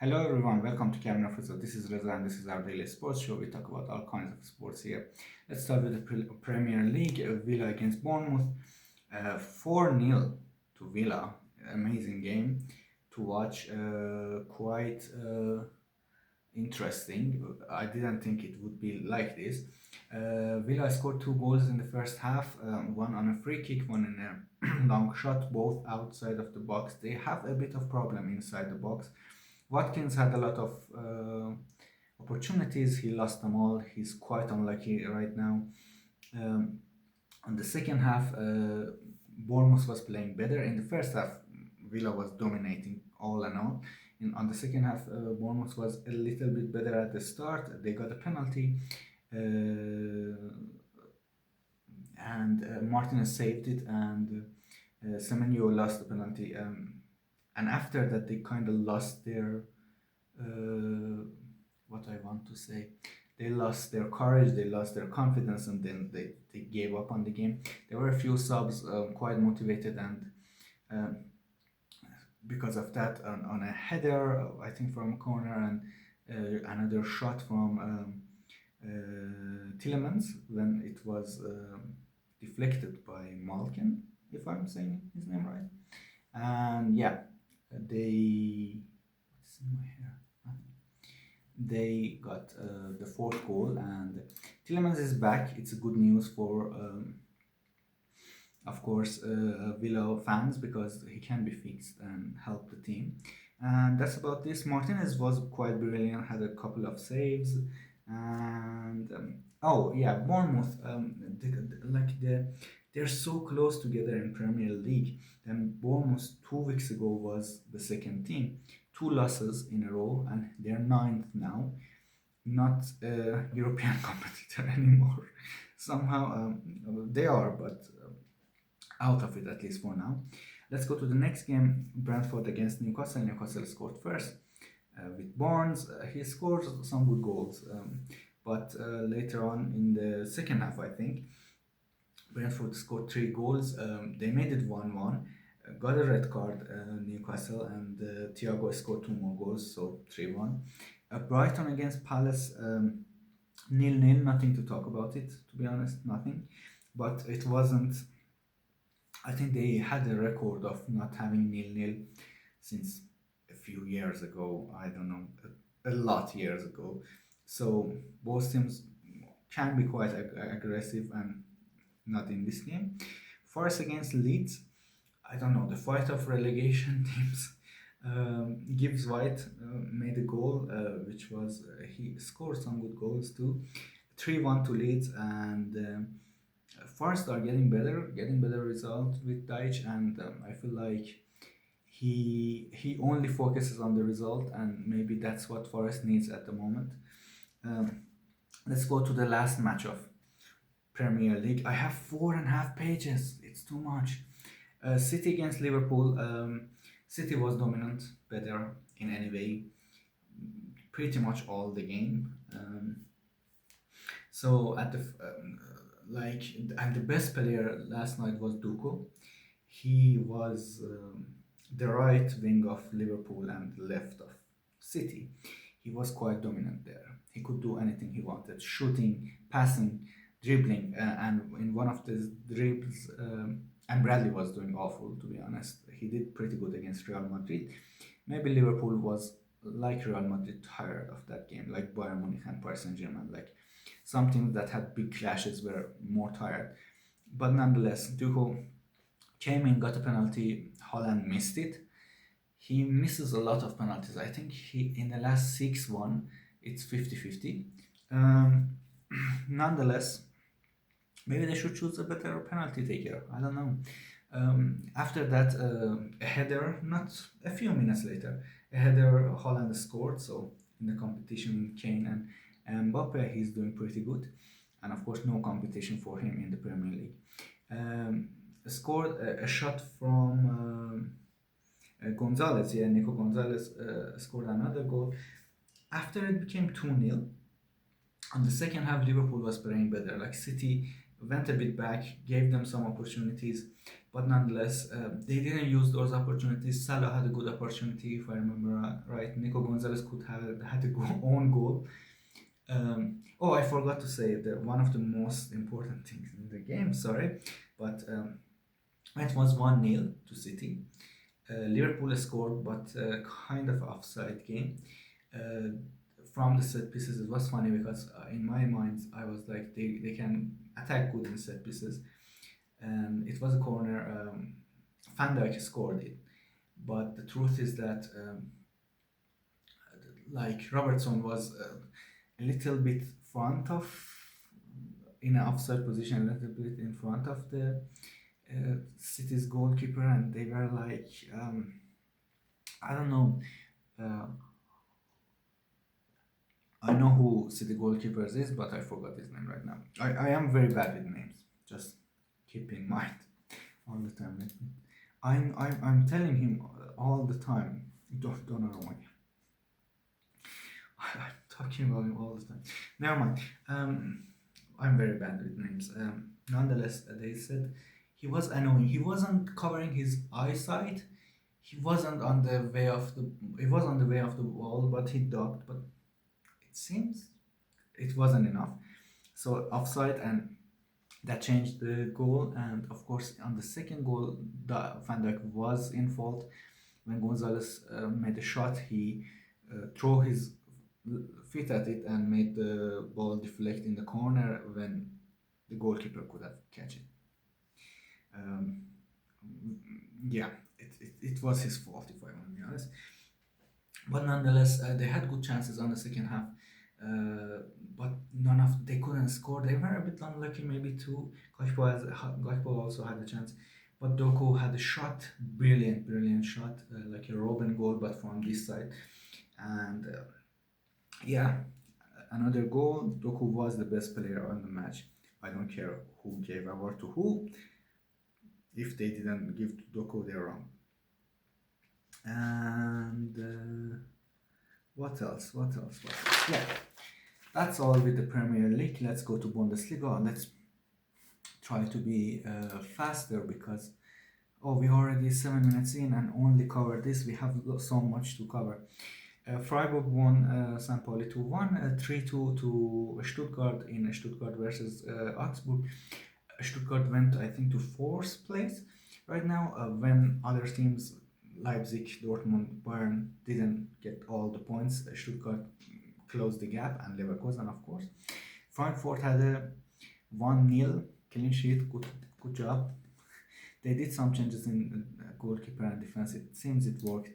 Hello everyone, welcome to Cabin of Rizzo. This is Reza and this is our daily sports show. We talk about all kinds of sports here. Let's start with the Premier League. Villa against Bournemouth. 4-0 to Villa. Amazing game to watch. Quite interesting. I didn't think it would be like this. Villa scored two goals in the first half, one on a free kick, one in a long shot, both outside of the box. They have a bit of problem inside the box. Watkins had a lot of opportunities. He lost them all. He's quite unlucky right now. Um, on the second half, Bournemouth was playing better. In the first half, Villa was dominating all and all. On the second half, Bournemouth was a little bit better at the start. They got a penalty, and Martinez saved it, and Semenyo lost the penalty. And after that, they kind of lost their what I want to say. They lost their courage, they lost their confidence, and then they gave up on the game. There were a few subs quite motivated, and um, because of that, on a header, I think from a corner, and another shot from Tillemans when it was deflected by Malkin, if I'm saying his name right. And yeah, what's in my hair? They got the fourth goal, and Tillemans is back. It's good news for, of course, Villa fans because he can be fixed and help the team. And that's about this. Martinez was quite brilliant, had a couple of saves, and oh yeah, Bournemouth. They're so close together in Premier League. And Bournemouth 2 weeks ago was the second team, two losses in a row, and they're ninth now. Not a European competitor anymore. Somehow they are, but out of it at least for now. Let's go to the next game, Brentford against Newcastle. Newcastle scored first with Barnes. He scored some good goals, but later on in the second half, I think, Brentford scored three goals. They made it 1-1. Got a red card, Newcastle, and Thiago scored two more goals, so 3-1. Brighton against Palace, 0-0, nothing to talk about it, to be honest, nothing. But it wasn't, I think they had a record of not having 0-0 since a few years ago, I don't know, a lot years ago. So both teams can be quite aggressive and not in this game. Forest against Leeds, I don't know, the fight of relegation teams. Gibbs White made a goal, which was he scored some good goals too. 3-1 to Leeds, and Forest are getting better results with Deitch, and I feel like he only focuses on the result, and maybe that's what Forest needs at the moment. Um, let's go to the last match of Premier League. I have 4.5 pages. It's too much. City against Liverpool. City was dominant, better in any way, pretty much all the game. So at the like, and the best player last night was Duco. He was the right wing of Liverpool and left of City. He was quite dominant there. He could do anything he wanted: shooting, passing, dribbling, and in one of the dribbles, and Bradley was doing awful, to be honest. He did pretty good against Real Madrid. Maybe Liverpool was like Real Madrid, tired of that game, like Bayern Munich and Paris Saint Germain, like some teams that had big clashes were more tired. But nonetheless, Duco came in, got a penalty. Holland missed it. He misses a lot of penalties. I think he in the last 6-1, it's 50-50. Um, nonetheless, maybe they should choose a better penalty taker. I don't know. After that, a header, not a few minutes later, a header Holland scored. So in the competition, Kane and Mbappe, he's doing pretty good. And of course, no competition for him in the Premier League. Scored a shot from Gonzalez. Yeah, Nico Gonzalez scored another goal. After it became 2-0, on the second half, Liverpool was playing better. Like City went a bit back, gave them some opportunities, but nonetheless, they didn't use those opportunities. Salah had a good opportunity, if I remember right. Nico Gonzalez could have had a own goal. Oh, I forgot to say that one of the most important things in the game. Sorry, but it was 1-0 to City. Liverpool scored, but kind of offside game. Uh, from the set pieces, it was funny because in my mind, I was like, they can attack good in set pieces. And it was a corner. Van Dijk scored it. But the truth is that, like, Robertson was a little bit front of, in an offside position, a little bit in front of the City's goalkeeper, and they were like, I don't know. Uh, I know who City goalkeepers is, but I forgot his name right now. I am very bad with names. Just keep in mind all the time. I'm telling him all the time. Don't know why. I'm talking about him all the time. Never mind. I'm very bad with names. Nonetheless, they said he was annoying. He wasn't covering his eyesight. He wasn't on the way of the. He was on the way of the wall, but he ducked. But it seems it wasn't enough. So offside, and that changed the goal. And of course, on the second goal, Van Dijk was in fault. When Gonzalez made a shot, he threw his feet at it and made the ball deflect in the corner when the goalkeeper could have catch it. Um, yeah, it was his fault, if I want to be honest. But nonetheless, they had good chances on the second half. But none of they couldn't score. They were a bit unlucky, maybe too. Gakpo also had a chance, but Doku had a shot, brilliant shot, like a Robin goal, but from this side. And yeah, another goal. Doku was the best player on the match. I don't care who gave award to who. If they didn't give to Doku, they're wrong. And what else? What else? What else? Yeah, that's all with the Premier League. Let's go to Bundesliga. Let's try to be faster because we already 7 minutes in and only covered this. We have so much to cover. Freiburg won St. Pauli 2-1, 3-2 to Stuttgart in Stuttgart versus Augsburg. Stuttgart went, I think, to fourth place right now when other teams, Leipzig, Dortmund, Bayern, didn't get all the points. Stuttgart closed the gap, and Leverkusen, of course. Frankfurt had a 1-0 clean sheet. Good job. They did some changes in goalkeeper and defense. It seems it worked.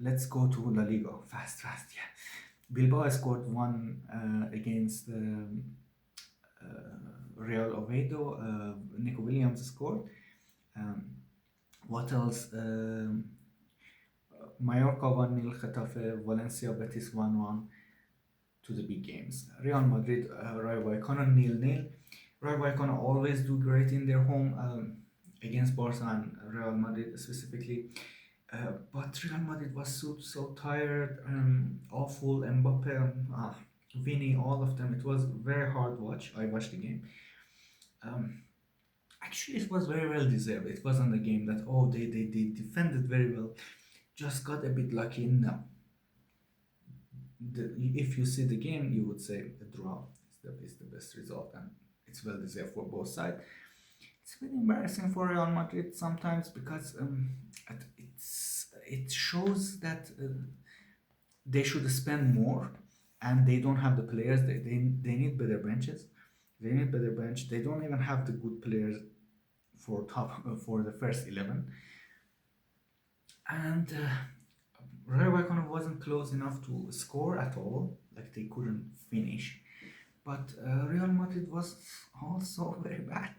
Let's go to La Liga. Fast, yeah. Bilbao scored one against Real Oviedo. Nico Williams scored. What else? Mallorca 1-0, Getafe, Valencia, Betis 1-1 to the big games. Real Madrid, Rayo Vallecano 0-0. Rayo Vallecano always do great in their home against Barca and Real Madrid specifically. But Real Madrid was so tired, awful. Mbappe, Vini, all of them. It was very hard watch. I watched the game. Actually, it was very well deserved. It wasn't a game that they defended very well, just got a bit lucky. No. If you see the game, you would say a draw is the best result, and it's well deserved for both sides. It's a bit embarrassing for Real Madrid sometimes because it shows that they should spend more, and they don't have the players. They need better benches. They need better bench. They don't even have the good players for the first 11. And Rayo Vallecano wasn't close enough to score at all. Like they couldn't finish. But Real Madrid was also very bad.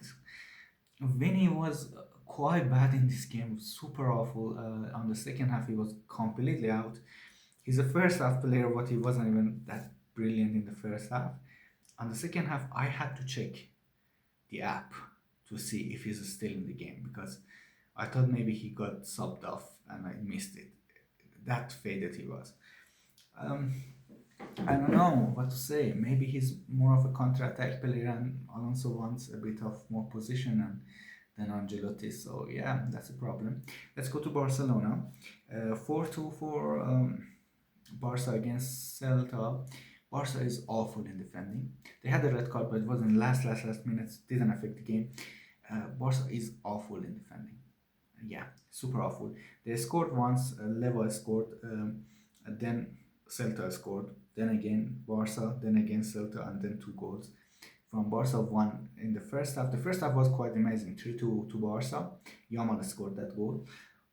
Vinny was quite bad in this game, super awful. On the second half, he was completely out. He's a first half player, but he wasn't even that brilliant in the first half. On the second half, I had to check the app to see if he's still in the game because I thought maybe he got subbed off and I missed it. That faded he was. I don't know what to say. Maybe he's more of a counter-attack player and Alonso wants a bit of more position and than Ancelotti. So yeah, that's a problem. Let's go to Barcelona. 4-2 for Barca against Celta. Barca is awful in defending. They had a red card, but it was in last minutes. Didn't affect the game. Barca is awful in defending. Yeah, super awful. They scored once. Leva scored. Then Celta scored. Then again Barca. Then again Celta, and then two goals from Barca, one in the first half. The first half was quite amazing. 3-2 to Barca. Yamal scored that goal.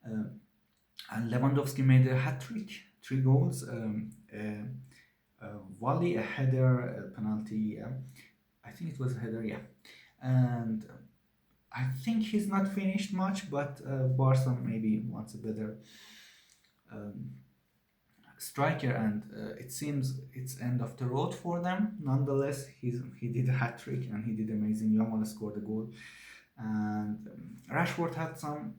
Um, and Lewandowski made a hat trick, three goals, a volley, a header, a penalty. I think it was a header, yeah. And I think he's not finished much, but Barca maybe wants a better um, striker, and it seems it's end of the road for them. Nonetheless, he did a hat trick and he did amazing. Yamal scored a goal, and Rashford had some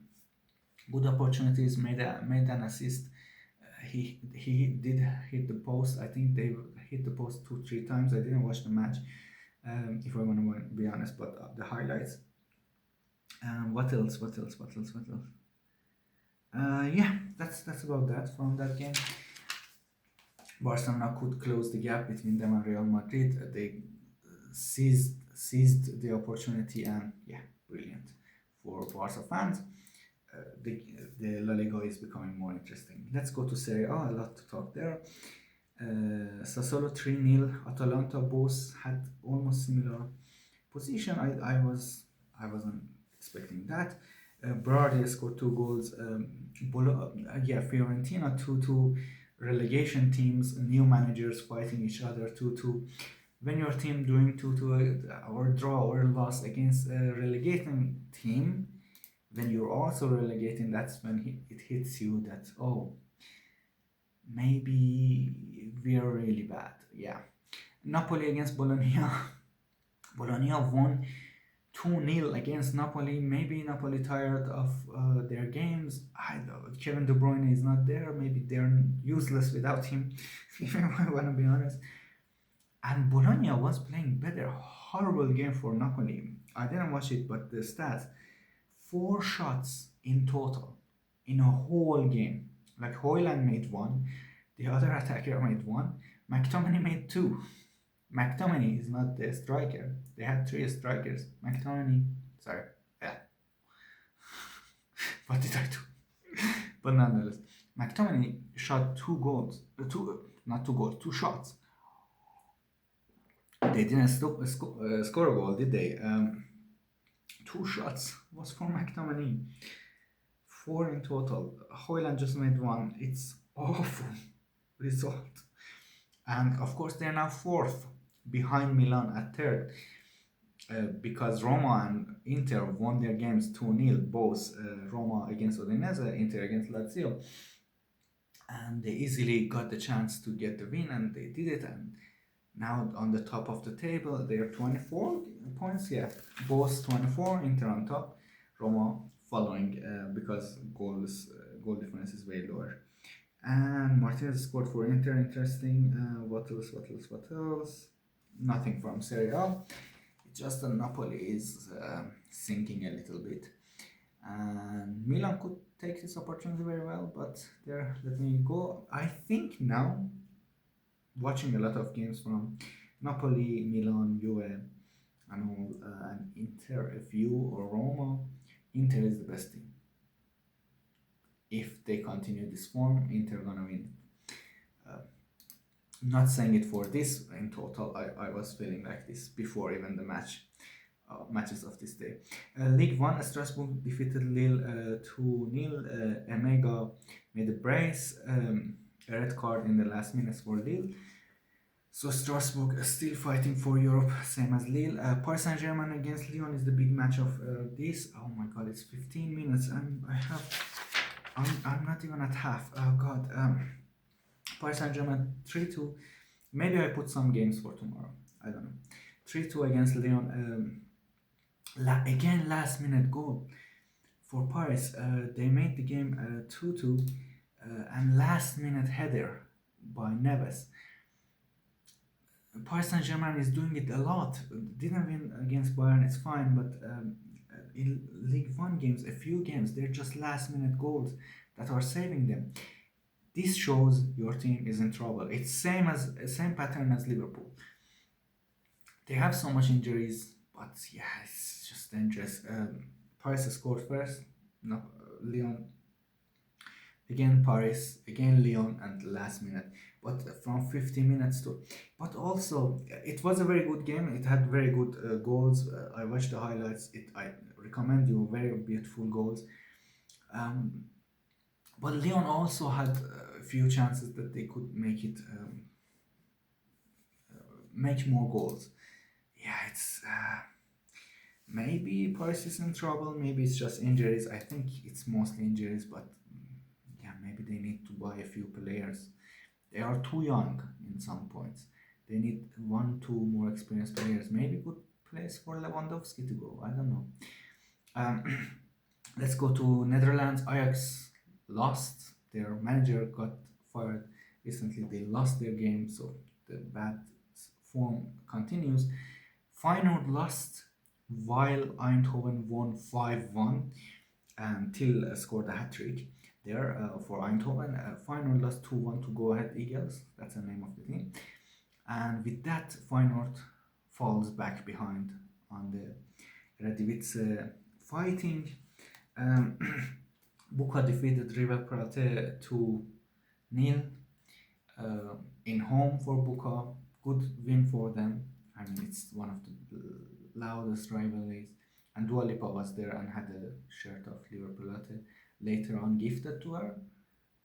good opportunities, made an assist. He did hit the post. I think they hit the post 2 3 times. I didn't watch the match, if I want to be honest, but the highlights. What else? What else? What else? What else? Yeah, that's about that from that game. Barcelona could close the gap between them and Real Madrid. They seized the opportunity, and yeah, brilliant for Barca fans. The La Liga is becoming more interesting. Let's go to Serie A. A lot to talk there. Sassuolo 3-0. Atalanta both had almost similar position. I wasn't expecting that. Berardi scored two goals. Yeah, Fiorentina 2-2. Relegation teams, new managers fighting each other 2-2. When your team doing 2-2 or draw or loss against a relegating team, when you're also relegating, that's when it hits you that, oh, maybe we're really bad. Yeah. Napoli against Bologna. Bologna won 2-0 against Napoli. Maybe Napoli tired of their games. I don't know. Kevin De Bruyne is not there. Maybe they're useless without him, if I want to be honest. And Bologna was playing better. Horrible game for Napoli. I didn't watch it, but the stats: 4 shots in total in a whole game. Like Hoyland made one, the other attacker made one, McTominay made two. McTominay is not the striker. They had three strikers. McTominay, sorry, yeah. What did I do? But nonetheless, McTominay shot two goals, not two goals, two shots. They didn't score a goal, did they? Two shots was for McTominay. 4 in total. Hoyland just made one. It's awful result. And of course, they're now fourth behind Milan at third. Because Roma and Inter won their games 2-0, both Roma against Udinese, Inter against Lazio. And they easily got the chance to get the win, and they did it. And now on the top of the table, they are 24 points. Yeah, both 24, Inter on top, Roma following because goal difference is way lower. And Martinez scored for Inter. Interesting. What else? What else? What else? Nothing from Serie A. It's just that Napoli is sinking a little bit, and Milan could take this opportunity very well. But there, let me go. I think now, watching a lot of games from Napoli, Milan, Juve, and all, and Inter, if you or Roma, Inter is the best team. If they continue this form, Inter gonna win. Not saying it for this in total. I was feeling like this before even the matches of this day. League 1, Strasbourg defeated Lille 2-0. Emega made a brace, a red card in the last minutes for Lille. So Strasbourg is still fighting for Europe, same as Lille. Paris Saint-Germain against Lyon is the big match of this. Oh my god, it's 15 minutes and I'm not even at half. Oh god. Paris Saint-Germain 3-2. Maybe I put some games for tomorrow. I don't know. 3-2 against Lyon. Again, last minute goal for Paris. They made the game 2-2 and last minute header by Neves. Paris Saint-Germain is doing it a lot. Didn't win against Bayern, it's fine, but in League One games, a few games, they're just last minute goals that are saving them. This shows your team is in trouble. It's same pattern as Liverpool. They have so much injuries, but yeah, it's just dangerous. Paris scored first. No, Leon again. Paris again. Leon and last minute. But from 50 minutes to, but also it was a very good game. It had very good goals. I watched the highlights. I recommend you very beautiful goals. Um, but Leon also had a few chances that they could make it make more goals. Yeah, it's maybe Paris is in trouble. Maybe it's just injuries. I think it's mostly injuries, but yeah, maybe they need to buy a few players. They are too young in some points. They need one, two more experienced players. Maybe good place for Lewandowski to go. I don't know. Um, let's go to Netherlands. Ajax lost. Their manager got fired recently. They lost their game, so the bad form continues. Feyenoord lost while Eindhoven won 5-1 and Till scored a hat trick there for Eindhoven. Feyenoord lost 2-1 to Go Ahead Eagles. That's the name of the team. And with that, Feyenoord falls back behind on the Eredivisie fighting. Um, Buca defeated River Plate 2-0 in home for Buca. Good win for them. I mean, it's one of the loudest rivalries. And Dua Lipa was there and had a shirt of Liverpool Plate later on gifted to her.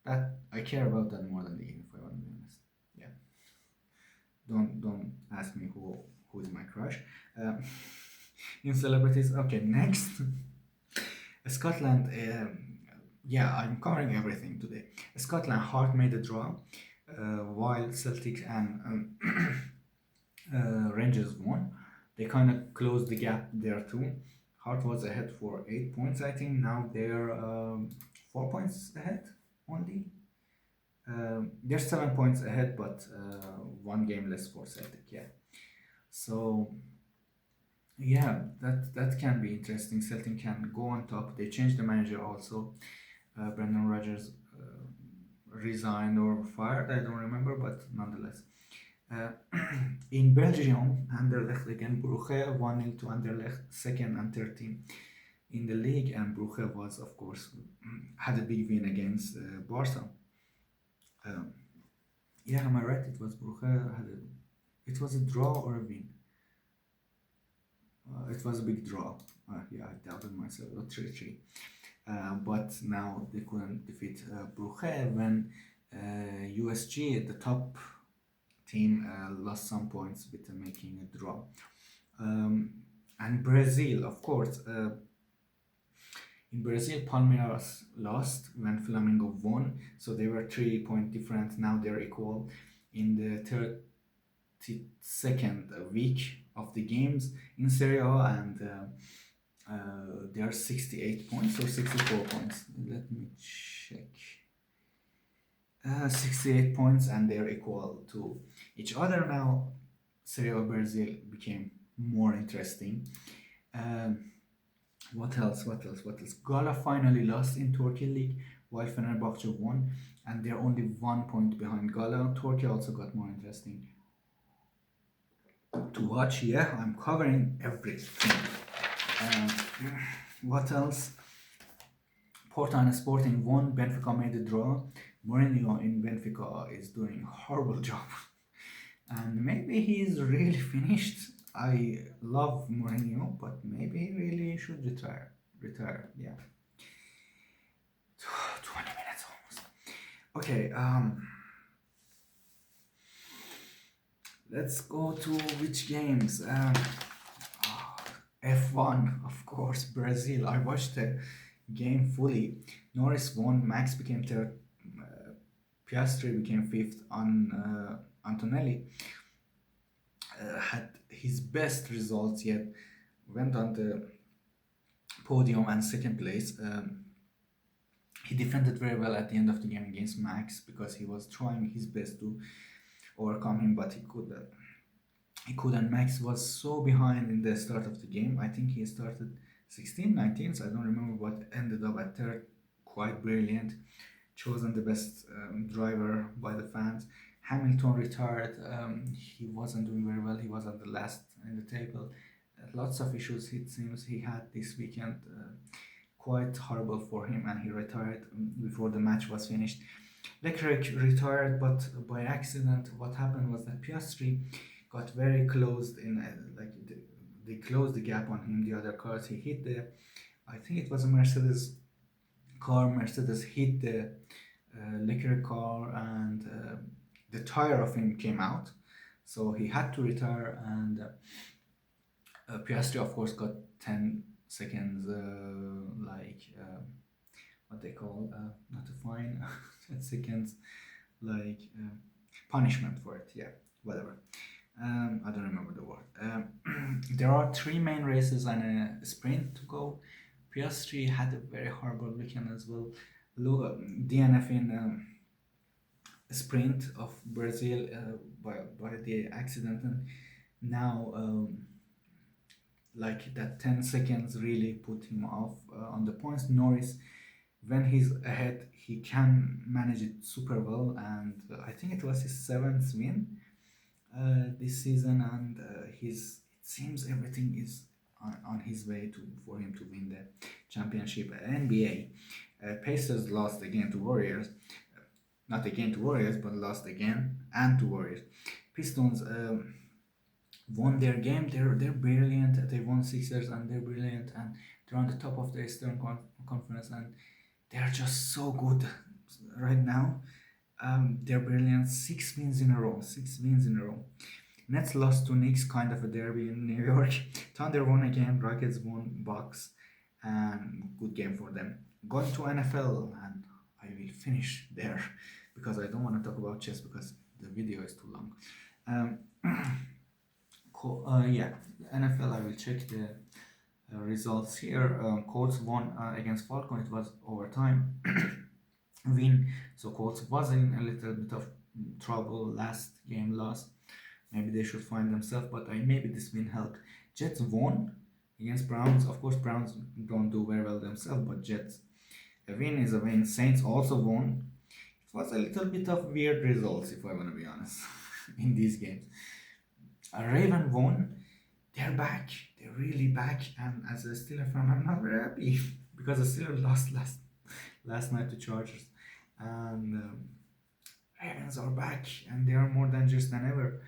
That I care about that more than the game, if I want to be honest. Yeah. Don't ask me who is my crush. Um, in celebrities, okay. Next, Scotland. Yeah, I'm covering everything today. Scotland Heart made a draw, while Celtic and Rangers won. They kind of closed the gap there too. Heart was ahead for 8 points, I think. Now they're 4 points ahead only. They're 7 points ahead, but one game less for Celtic. Yeah. So yeah, that can be interesting. Celtic can go on top. They changed the manager also. Brendan Rodgers resigned or fired. I don't remember, but nonetheless. Uh, in Belgium, Anderlecht again, Brugge 1-0 to Anderlecht, second and third team in the league, and Brugge was, of course, had a big win against Barca. Um, yeah, am I right? It was Brugge had a, it was a draw or a win. It was a big draw. Yeah, I doubted myself. 3-3. But now they couldn't defeat Brugge when USG, the top team, lost some points with making a draw. Um, and Brazil, of course. In Brazil, Palmeiras lost when Flamengo won, so they were 3 point difference. Now they're equal in the 32nd week of the games in Serie A, and they are 68 points or 64 points. Let me check. 68 points, and they're equal to each other now. Serie A Brazil became more interesting. Um, what else? What else? What else? Gala finally lost in Turkey League while Fenerbahce won, and they're only 1 point behind Gala. Turkey also got more interesting to watch. Yeah, I'm covering everything. Uh, what else? Porto and Sporting won. Benfica made a draw. Mourinho in Benfica is doing a horrible job, and maybe he's really finished. I love Mourinho, but maybe he really should retire. Retire, yeah. 20 minutes almost. Okay, let's go to which games. F1, of course, Brazil. I watched the game fully. Norris won, Max became third, Piastri became fifth, on Antonelli had his best results yet, went on the podium and second place. He defended very well at the end of the game against Max because he was trying his best to overcome him, but he could. He couldn't. Max was so behind in the start of the game. I think he started 16, 19, so I don't remember what ended up at third. Quite brilliant. Chosen the best driver by the fans. Hamilton retired. He wasn't doing very well. He was at the last in the table. Lots of issues it seems he had this weekend. Quite horrible for him, and he retired before the match was finished. Leclerc retired, but by accident. What happened was that Piastri got very close in, they closed the gap on him. The other cars, he hit the, I think it was a Mercedes car. Mercedes hit the Leclerc car, and the tire of him came out, so he had to retire. And Piastri, of course, got 10 seconds, what they call, not a fine, 10 seconds, punishment for it. Yeah, whatever. I don't remember the word. There are three main races and a sprint to go. Piastri had a very horrible weekend as well. DNF in sprint of Brazil by the accident, and now that 10 seconds really put him off on the points. Norris, when he's ahead, he can manage it super well, and I think it was his seventh win this season, and it seems everything is on his way to for him to win the championship. NBA, Pacers lost again to Warriors, not again to Warriors, but lost again and to Warriors. Pistons won their game. They're brilliant. They won Sixers, and they're brilliant, and they're on the top of the Eastern Conference, and they're just so good right now. They're brilliant. 6 wins in a row. 6 wins in a row. Nets lost to Knicks, kind of a derby in New York. Thunder won again. Rockets won. Bucks, and good game for them. Going to NFL, and I will finish there because I don't want to talk about chess because the video is too long. Yeah, NFL. I will check the results here. Colts won against Falcon. It was overtime win. So Colts was in a little bit of trouble last game lost. Maybe they should find themselves, but maybe this win helped. Jets won against Browns. Of course, Browns don't do very well themselves, but Jets, a win is a win. Saints also won. It was a little bit of weird results, if I want to be honest, in these games. Raven won. They're back. They're really back. And as a Steelers fan, I'm not very happy because the Steelers lost last night to Chargers. And Ravens are back, and they are more dangerous than ever.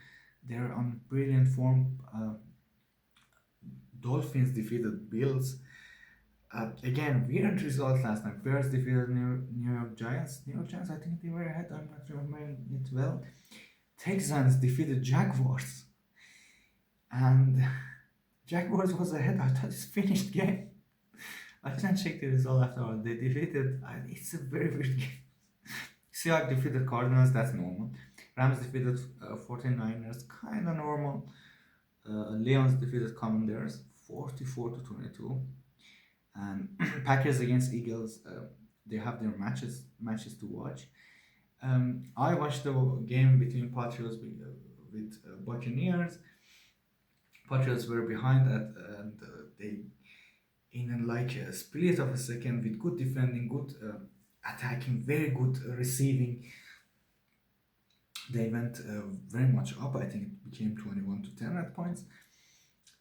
They're on brilliant form. Dolphins defeated Bills. Again, weird result last night. Bears defeated New York Giants. New York Giants, I think they were ahead. I'm not remembering it well. Texans defeated Jaguars. And Jaguars was ahead. I thought it's finished game. I didn't check the result after all. They defeated. It's a very weird game. Seahawks defeated Cardinals. That's normal. Rams defeated 49ers. Kind of normal. Lions defeated Commanders 44-22. And Packers against Eagles. They have their matches to watch. I watched the game between Patriots with Buccaneers. Patriots were behind that, and they, in a split of a second, with good defending, good attacking, very good receiving, they went very much up. I think it became 21-10 at points,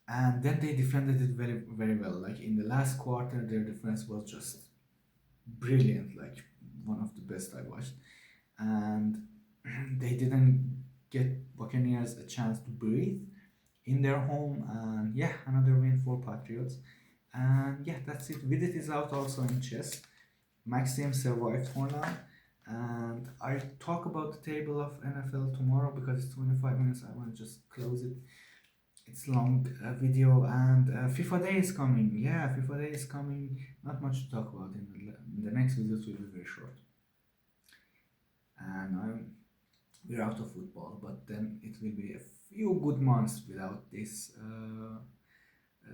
and then they defended it very very well. Like in the last quarter, their defense was just brilliant, like one of the best I watched, and they didn't get Buccaneers a chance to breathe in their home. And yeah, another win for Patriots. And yeah, that's it. Vidit is out also in chess. Maxim survived for now. And I talk about the table of NFL tomorrow because it's 25 minutes. I want to just close it. It's long video, and FIFA Day is coming. Yeah, FIFA Day is coming. Not much to talk about in the next videos will be very short. And we're out of football, but then it will be a few good months without these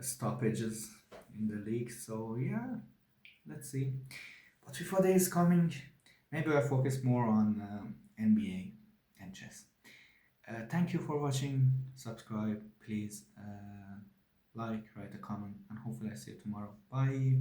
stoppages in the league. So yeah, let's see. But FIFA Day is coming. Maybe I focus more on NBA and chess. Thank you for watching. Subscribe, please. like, write a comment, and hopefully I see you tomorrow. Bye.